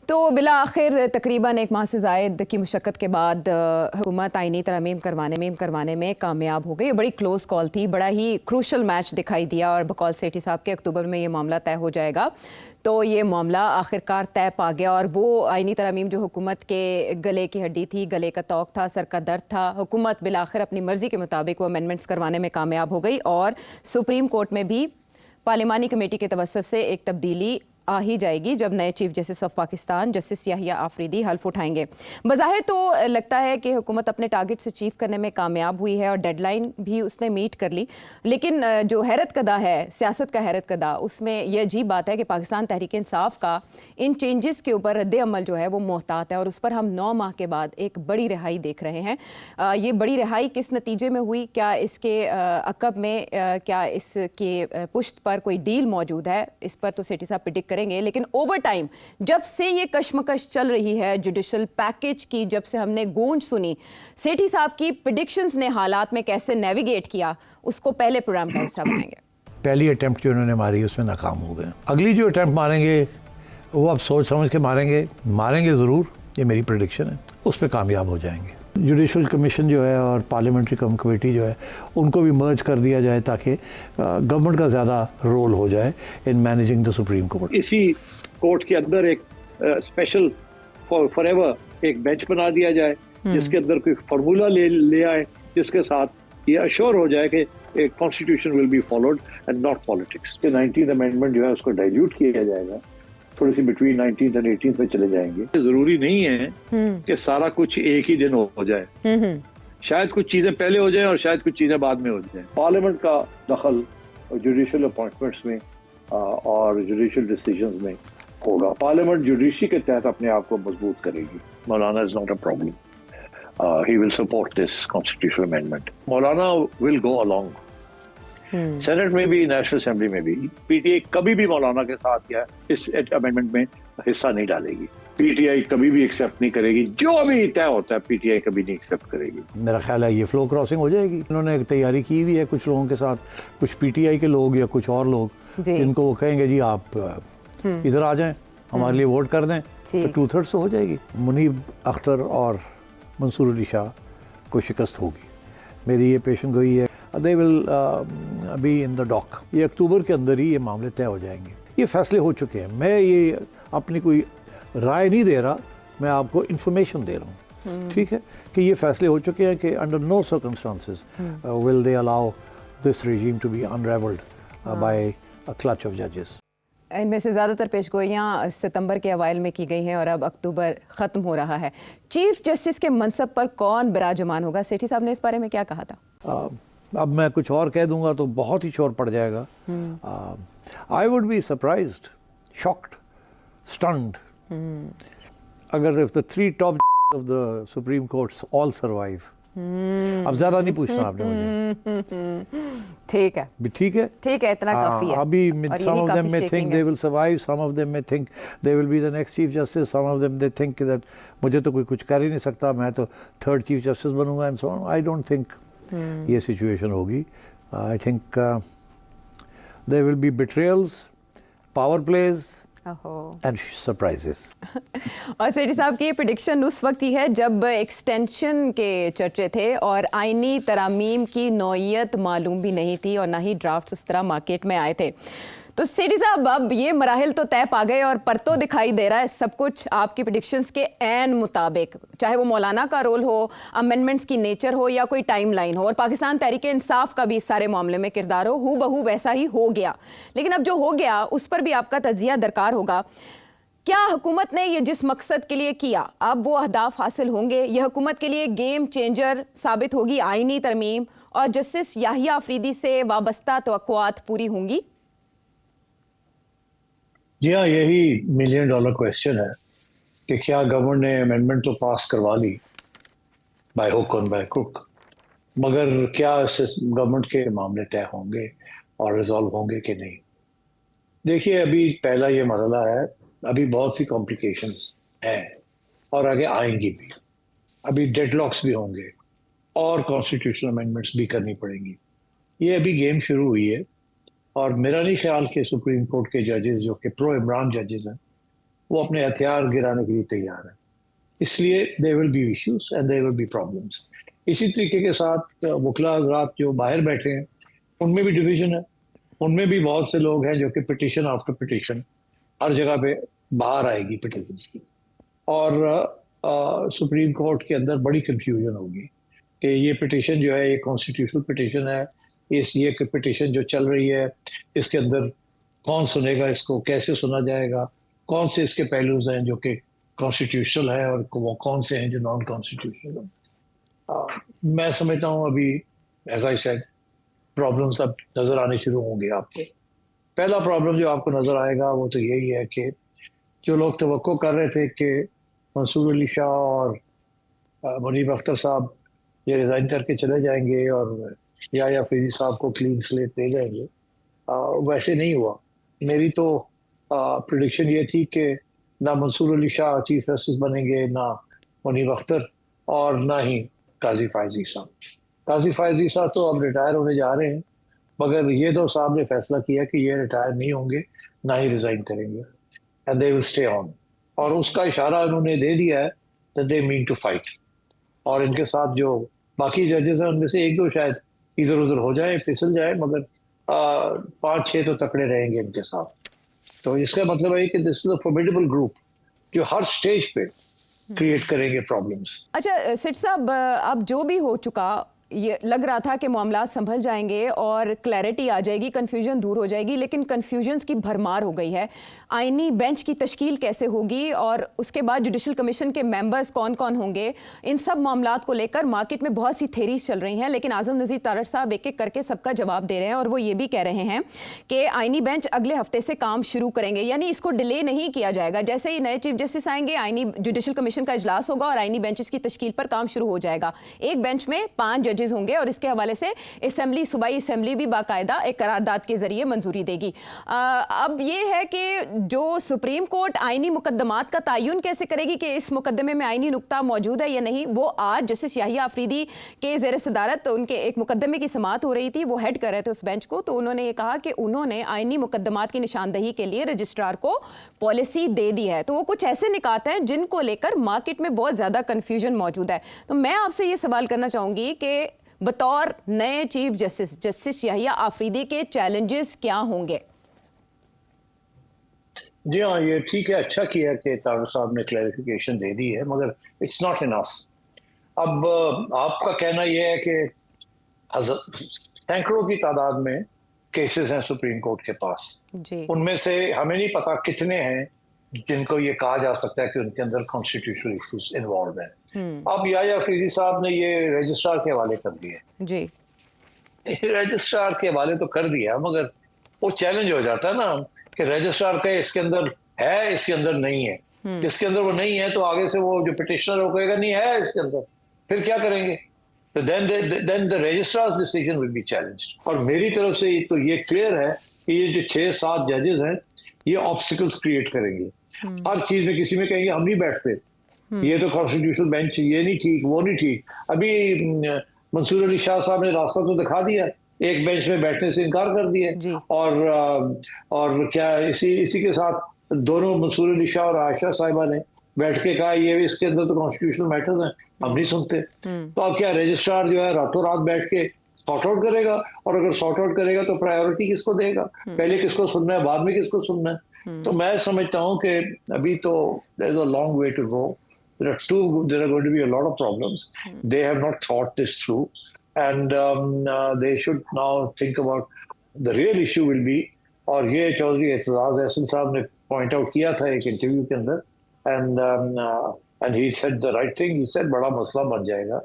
तो बिला आखिर तकरीबन एक माह से ज़ायद की मुशक्क़त के बाद हुकूमत आइनी तरमीम करवाने में कामयाब हो गई। बड़ी क्लोज़ कॉल थी, बड़ा ही क्रूशल मैच दिखाई दिया और बकौल सेठी साहब के अक्टूबर में ये मामला तय हो जाएगा। तो ये मामला आखिरकार तय पा गया और वो आइनी तरमीम जो हुकूमत के गले की हड्डी थी, गले का तौक था, सर का दर्द था, हुकूमत बिला आखिर अपनी मर्ज़ी के मुताबिक वो अमेंडमेंट्स करवाने में कामयाब हो गई और सुप्रीम कोर्ट में भी पार्लिमानी कमेटी के तवस्सुत से एक तब्दीली आ ही जाएगी जब नए chief justice of Pakistan justice Yahya Afridi हल्फ उठाएंगे। बज़ाहिर तो लगता है कि हुकूमत अपने टारगेट से अचीव करने में कामयाब हुई है और डेडलाइन भी उसने मीट कर ली, लेकिन जो हैरत कदा है, सियासत का हैरत कदा, उसमें यह अजीब बात है कि पाकिस्तान तहरीक इंसाफ का इन चेंजेस के ऊपर रद्द अमल जो है वो मोहतात है और उस पर हम 9 माह के बाद एक बड़ी रिहाई देख रहे हैं। ये बड़ी रिहाई किस नतीजे में हुई, क्या इसके अकब में क्या इसके पुश्त पर कोई डील मौजूद है, इस पर तो सेठी साहब प्रेडिक्ट करेंगे। लेकिन ओवर टाइम जब से ये कश्मकश चल रही है जुडिशल पैकेज की, जब से हमने गूंज सुनी, सेठी साहब की प्रेडिक्शंस ने हालात में कैसे नेविगेट किया, उसको पहले प्रोग्राम का हिस्सा बनाएंगे। पहली अटेम्प्ट जो उन्होंने मारी उसमें नाकाम हो गए। अगली जो अटेम्प्ट मारेंगे वो अब सोच समझ के मारेंगे ज़रूर, ये मेरी प्रेडिक्शन है, उस पर कामयाब हो जाएंगे। जुडिशल कमीशन जो है और पार्लियामेंट्री कमेटी जो है उनको भी मर्ज कर दिया जाए ताकि गवर्नमेंट का ज़्यादा रोल हो जाए in managing the supreme court. इसी कोर्ट के अंदर एक स्पेशल फॉरएवर एक बेंच बना दिया जाए जिसके अंदर कोई फार्मूला ले आए जिसके साथ ये अश्योर हो जाए कि एक constitution will be followed and not politics. 19th amendment जो है उसको डाइल्यूट किया जाएगा, थोड़ी सी बिटवीन 19th और 18th में चले जाएंगे। जरूरी नहीं है कि सारा कुछ एक ही दिन हो जाए, शायद कुछ चीजें पहले हो जाए और शायद कुछ चीजें बाद में हो जाए। पार्लियामेंट का दखल जुडिशियल अपॉइंटमेंट्स में और जुडिशियल डिसीजंस में होगा। पार्लियामेंट जुडिशरी के तहत अपने आप को मजबूत करेगी। मौलाना is not a problem, he will support this constitutional amendment. Maulana will go along, senate में भी नेशनल असेंबली में भी। पीटीआई कभी भी मौलाना के साथ या इस अमेंडमेंट में हिस्सा नहीं डालेगी। पीटीआई कभी भी एक्सेप्ट नहीं करेगी, जो अभी तय होता है पीटीआई कभी नहीं एक्सेप्ट करेगी। मेरा ख्याल है ये फ्लो क्रॉसिंग हो जाएगी। उन्होंने एक तैयारी की हुई है कुछ लोगों के साथ, कुछ पीटीआई के लोग या कुछ और लोग जिनको वो कहेंगे जी आप इधर आ जाएं, हमारे लिए वोट कर दें, तो 2/3 तो हो जाएगी। मुनीब अख्तर और मंसूर अली शाह को शिकस्त होगी, मेरी ये पेशन गोई है। They will be in the dock. ये अक्टूबर के अंदर ही ये मामले तय हो जाएंगे। ये फैसले हो चुके हैं। मैं ये अपनी कोई राय नहीं दे रहा, मैं आपको इन्फॉर्मेशन दे रहा हूँ, ठीक है, कि ये फैसले हो चुके हैं कि under no circumstances will they allow this regime to be unravelled by a clutch of जजेस। इनमें से ज़्यादातर पेशगोइयाँ सितंबर के अवाइल में की गई हैं और अब अक्टूबर ख़त्म हो रहा है। चीफ जस्टिस के मनसब पर कौन बिराजमान होगा, सेठी साहब ने इस बारे में क्या कहा था? अब मैं कुछ और कह दूंगा तो बहुत ही शोर पड़ जाएगा। I would be surprised, shocked, stunned अगर if the 3 top of the supreme courts all survive. अब ज्यादा नहीं पूछना आपने मुझे। ठीक है, ठीक है, ठीक है, इतना काफी है। अभी some of them may think they will survive, some of them may think they will be the next chief justice, some of them they think that मुझे तो कोई कुछ कर ही नहीं सकता, मैं तो 3rd चीफ जस्टिस बनूंगा and so on. I don't think ये सिचुएशन होगी। I think there will be betrayals, power plays and surprises. और सेठी साहब की ये प्रेडिक्शन उस वक्त ही है जब एक्सटेंशन के चर्चे थे और आइनी तरामीम की नौइयत मालूम भी नहीं थी और ना ही ड्राफ्ट उस तरह मार्केट में आए थे। तो सेठी साहब अब ये मराहिल तो तय पा गए और पर तो दिखाई दे रहा है सब कुछ आपकी प्रेडिक्शंस के ऐन मुताबिक, चाहे वो मौलाना का रोल हो, अमेंडमेंट्स की नेचर हो या कोई टाइमलाइन हो, और पाकिस्तान तहरीक इंसाफ का भी इस सारे मामले में किरदार हो, हू बहू वैसा ही हो गया। लेकिन अब जो हो गया उस पर भी आपका तजिया दरकार होगा। क्या हुकूमत ने ये जिस मकसद के लिए किया अब वो अहदाफ हासिल होंगे? यह हुकूमत के लिए गेम चेंजर साबित होगी आइनी तरमीम और जस्टिस याहिया आफरीदी से वाबस्ता तवक्कुआत पूरी होंगी? जी हाँ, यही $1 मिलियन क्वेश्चन है कि क्या गवर्नमेंट ने अमेंडमेंट तो पास करवा ली बाय हुक और बाय क्रुक, मगर क्या गवर्नमेंट के मामले तय होंगे और रिजॉल्व होंगे कि नहीं। देखिए, अभी पहला ये मसला है, अभी बहुत सी कॉम्प्लिकेशंस हैं और आगे आएंगी भी। अभी डेडलॉक्स भी होंगे और कॉन्स्टिट्यूशनल अमेंडमेंट्स भी करनी पड़ेंगी। ये अभी गेम शुरू हुई है और मेरा नहीं ख्याल कि सुप्रीम कोर्ट के जजेस जो कि प्रो इमरान जजेस हैं वो अपने हथियार गिराने के लिए तैयार है। इसलिए there will be issues and there will be problems. इसी तरीके के साथ वकला हज़रात जो बाहर बैठे हैं उनमें भी डिवीजन है। उनमें भी बहुत से लोग हैं जो कि पिटिशन आफ्टर पिटिशन हर जगह पे बाहर आएगी पिटिशन की, और सुप्रीम कोर्ट के अंदर बड़ी कंफ्यूजन होगी कि ये पिटिशन जो है ये कॉन्स्टिट्यूशनल पिटिशन है, ये पिटिशन जो चल रही है इसके अंदर कौन सुनेगा, इसको कैसे सुना जाएगा, कौन से इसके पहलूज हैं जो कि कॉन्स्टिट्यूशनल है और वो कौन से हैं जो नॉन कॉन्स्टिट्यूशनल है। मैं समझता हूँ अभी एज आई सेड प्रॉब्लम्स अब नजर आने शुरू होंगे आपको। पहला प्रॉब्लम जो आपको नजर आएगा वो तो यही है कि जो लोग तवक्को कर रहे थे कि मंसूर अली शाह और मुनीब अख्तर साहब ये रिज़ाइन करके चले जाएंगे और या फरीदी साहब को क्लीन स्लेट दे जाएंगे, वैसे नहीं हुआ। मेरी तो प्रेडिक्शन ये थी कि ना मंसूर अली शाह चीफ जस्टिस बनेंगे, ना मुनीब अख्तर, और ना ही काजी फायजी साहब। काजी फायजी साहब तो अब रिटायर होने जा रहे हैं, मगर ये दो साहब ने फैसला किया कि ये रिटायर नहीं होंगे, ना ही रिजाइन करेंगे, and they will stay on. और उसका इशारा उन्होंने दे दिया है that they mean to fight. और इनके साथ जो बाकी जजेस हैं उनमें से एक दो शायद इधर उधर हो जाए, फिसल जाए, मगर 5-6 तो तकड़े रहेंगे इनके साथ। तो इसका मतलब है कि this is a formidable group जो हर स्टेज पे क्रिएट करेंगे प्रॉब्लम्स। अच्छा सिट साहब, अब जो भी हो चुका, ये लग रहा था कि मामला संभल जाएंगे और क्लैरिटी आ जाएगी, कन्फ्यूजन दूर हो जाएगी, लेकिन कन्फ्यूजन्स की भरमार हो गई है। आईनी बेंच की तश्कील कैसे होगी और उसके बाद जुडिशल कमीशन के मेंबर्स कौन कौन होंगे, इन सब मामलात को लेकर मार्केट में बहुत सी थेरीज चल रही हैं, लेकिन आजम नज़ीर तारड़ साहब एक एक करके सबका जवाब दे रहे हैं और वो ये भी कह रहे हैं कि आईनी बेंच अगले हफ्ते से काम शुरू करेंगे, यानी इसको डिले नहीं किया जाएगा। जैसे ही नए चीफ जस्टिस आएंगे, आईनी जुडिशल कमीशन का इजलास होगा और आईनी बेंचेस की तश्कील पर काम शुरू हो जाएगा। एक बेंच में 5 जजेस होंगे और इसके हवाले से असेंबली, सूबाई असेंबली भी बाकायदा एक करारदाद के जरिए मंजूरी देगी। अब ये है कि जो सुप्रीम कोर्ट आईनी मुकदमात का तयन कैसे करेगी कि इस मुकदमे में आईनी नुक्ता मौजूद है या नहीं, वो आज जस्टिस याहिया अफरीदी के ज़ेर सदारत उनके एक मुकदमे की समाअत हो रही थी, वो हेड कर रहे थे उस बेंच को, तो उन्होंने ये कहा कि उन्होंने आईनी मुकदमात की निशानदही के लिए रजिस्ट्रार को पॉलिसी दे दी है। तो वो कुछ ऐसे निकात हैं जिनको लेकर मार्केट में बहुत ज़्यादा कन्फ्यूजन मौजूद है। तो मैं आपसे ये सवाल करना चाहूँगी कि बतौर नए chief justice, justice Yahya Afridi के चैलेंजेस क्या होंगे? जी हाँ, ये ठीक है, अच्छा किया कि तारड़ साहब ने क्लैरिफिकेशन दे दी है, मगर इट्स नॉट इनफ। अब आपका कहना यह है कि सैकड़ों की तादाद में केसेस हैं सुप्रीम कोर्ट के पास, उनमें से हमें नहीं पता कितने हैं जिनको ये कहा जा सकता है कि उनके अंदर कॉन्स्टिट्यूशनल इश्यूज इन्वॉल्व हैं। अब याहिया अफरीदी साहब ने ये रजिस्ट्रार के हवाले कर दिए जी। रजिस्ट्रार के हवाले तो कर दिया, मगर वो चैलेंज हो जाता है ना कि रजिस्ट्रार का इसके अंदर है, इसके अंदर नहीं है। इसके अंदर वो नहीं है तो आगे से वो जो पिटिशनर हो कहेगा नहीं है इसके अंदर, फिर क्या करेंगे? तो then the registrar's decision will be challenged. और मेरी तरफ से तो ये क्लियर है कि ये जो 6-7 जजेस हैं ये ऑब्स्टिकल्स क्रिएट करेंगे हर चीज में। किसी में कहेंगे हम नहीं बैठते, ये तो कॉन्स्टिट्यूशनल बेंच, ये नहीं ठीक, वो नहीं ठीक। अभी मंसूर अली शाह साहब ने रास्ता तो दिखा दिया, एक बेंच में बैठने से इनकार कर दिया। और क्या इसी के साथ दोनों मंसूर अली शाह और आयशा साहिबा ने बैठ के कहा ये इसके अंदर तो कॉन्स्टिट्यूशनल मैटर्स हैं, हम नहीं सुनते। तो अब क्या रजिस्ट्रार जो है रातों रात बैठ के सॉर्ट आउट करेगा? और अगर सॉर्ट आउट करेगा तो प्रायोरिटी किसको देगा? पहले किसको सुनना है, बाद में किसको सुनना है? तो मैं समझता हूँ कि अभी तो there is a long way to go. There are going to be a lot of problems. They have not thought this through, and they should now think about the real issue will be, और ये चौधरी एतजाज एहसन साहब ने point out किया था एक interview के अंदर, and he said the right thing. He said बड़ा मसला बन जाएगा,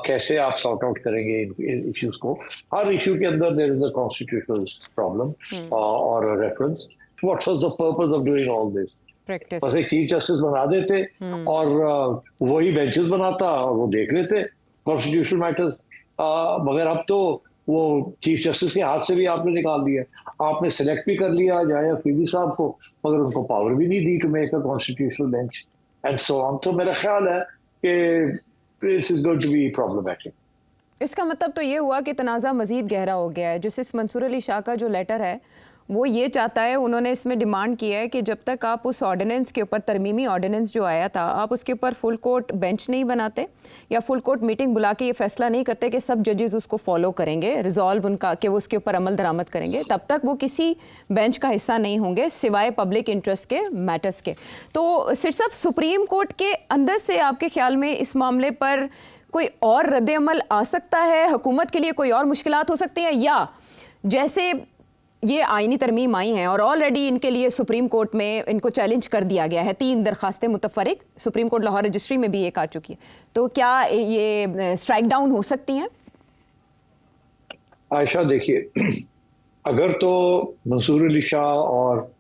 कैसे आप सॉर्ट आउट करेंगे इन इश्यूज को? हर इशू के अंदर there is a constitutional problem और reference. What was the purpose of doing all this? बस एक चीफ जस्टिस बना देते और वही बेंचेस बनाता और वो देख लेते कॉन्स्टिट्यूशनल मैटर्स। मगर अब तो वो चीफ जस्टिस के हाथ से भी आपने निकाल दिया। आपने सिलेक्ट भी कर लिया याहिया अफरीदी साहब को, मगर उनको पावर भी नहीं दी to make a constitutional bench and so on. तो मेरा ख्याल है कि this is going to be problematic. इसका मतलब तो ये हुआ कि तनाज़ा मजीद गहरा हो गया है। जस्टिस मंसूर अली शाह का जो लेटर है वो ये चाहता है, उन्होंने इसमें डिमांड किया है कि जब तक आप उस ऑर्डिनेंस के ऊपर, तरमीमी ऑर्डिनेंस जो आया था, आप उसके ऊपर फुल कोर्ट बेंच नहीं बनाते या फुल कोर्ट मीटिंग बुला के ये फैसला नहीं करते कि सब जजेस उसको फॉलो करेंगे, रिजॉल्व उनका कि वो उसके ऊपर अमल दरामद करेंगे, तब तक वो किसी बेंच का हिस्सा नहीं होंगे सिवाय पब्लिक इंटरेस्ट के मैटर्स के। तो सिट साहब, सुप्रीम कोर्ट के अंदर से आपके ख्याल में इस मामले पर कोई और रद्द अमल आ सकता है? हुकूमत के लिए कोई और मुश्किलात हो सकती हैं, या जैसे ये आईनी तरमीम आई हैं और ऑलरेडी इनके लिए सुप्रीम कोर्ट में इनको चैलेंज कर दिया गया है, 3 दरखास्तें मुतफरिक सुप्रीम कोर्ट लाहौर रजिस्ट्री में भी एक आ चुकी है, तो क्या ये स्ट्राइक डाउन हो सकती हैं? आयशा, देखिए, अगर तो मंसूर अली शाह और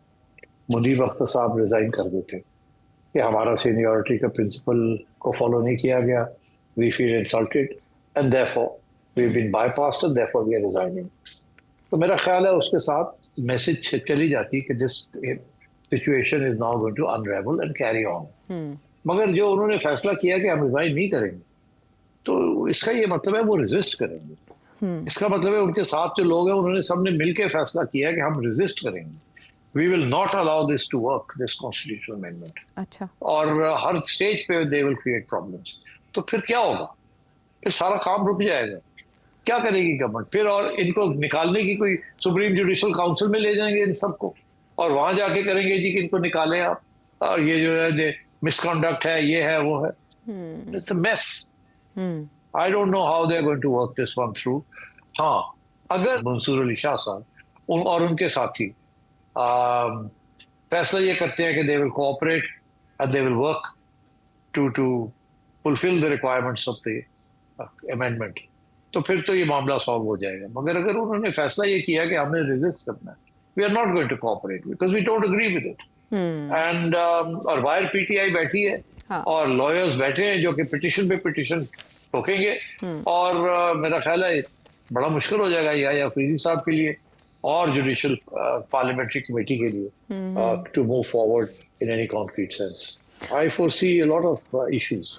मुनीब अख्तर साहब रिजाइन कर देते कि हमारा सीनियरिटी का प्रिंसिपल को फॉलो नहीं किया गया, we feel insulted and therefore we have been bypassed and therefore we are resigning, तो मेरा ख्याल है उसके साथ मैसेज चली जाती कि this situation is now going to unravel and carry on. मगर जो उन्होंने फैसला किया कि हम रिजाइन नहीं करेंगे, तो इसका ये मतलब है वो रेजिस्ट करेंगे। इसका मतलब है उनके साथ जो लोग हैं उन्होंने सबने मिलकर फैसला किया है कि हम रेजिस्ट करेंगे, we will not allow this to work, this constitutional amendment. अच्छा। और हर स्टेज पे दे विल क्रिएट प्रॉब्लम्स। तो फिर क्या होगा? फिर सारा काम रुक जाएगा। क्या करेगी गवर्नमेंट फिर? और इनको निकालने की कोई सुप्रीम जुडिशल काउंसिल में ले जाएंगे इन सबको और वहां जाके करेंगे जी कि इनको निकालें आप, और ये जो है मिसकंडक्ट है, ये है, वो है। It's a mess. I don't know how they are going to work this one through. हाँ, अगर मंसूर अली शाह साहब और उनके साथी फैसला ये करते हैं कि they will cooperate and they will work to fulfil the requirements of the amendment, तो फिर तो ये मामला सॉल्व हो जाएगा। मगर अगर उन्होंने फैसला ये किया कि हमें रेजिस्ट करना है, we are not going to cooperate because we don't agree with it. And और बाहर पीटीआई बैठी है, हाँ। और लॉयर्स बैठे हैं जो कि पिटिशन पे पिटिशन ठोकेंगे, और मेरा ख्याल है बड़ा मुश्किल हो जाएगा या अफरीदी साहब के लिए और जुडिशल पार्लियामेंट्री कमेटी के लिए to move forward in any concrete sense. I foresee a lot of issues.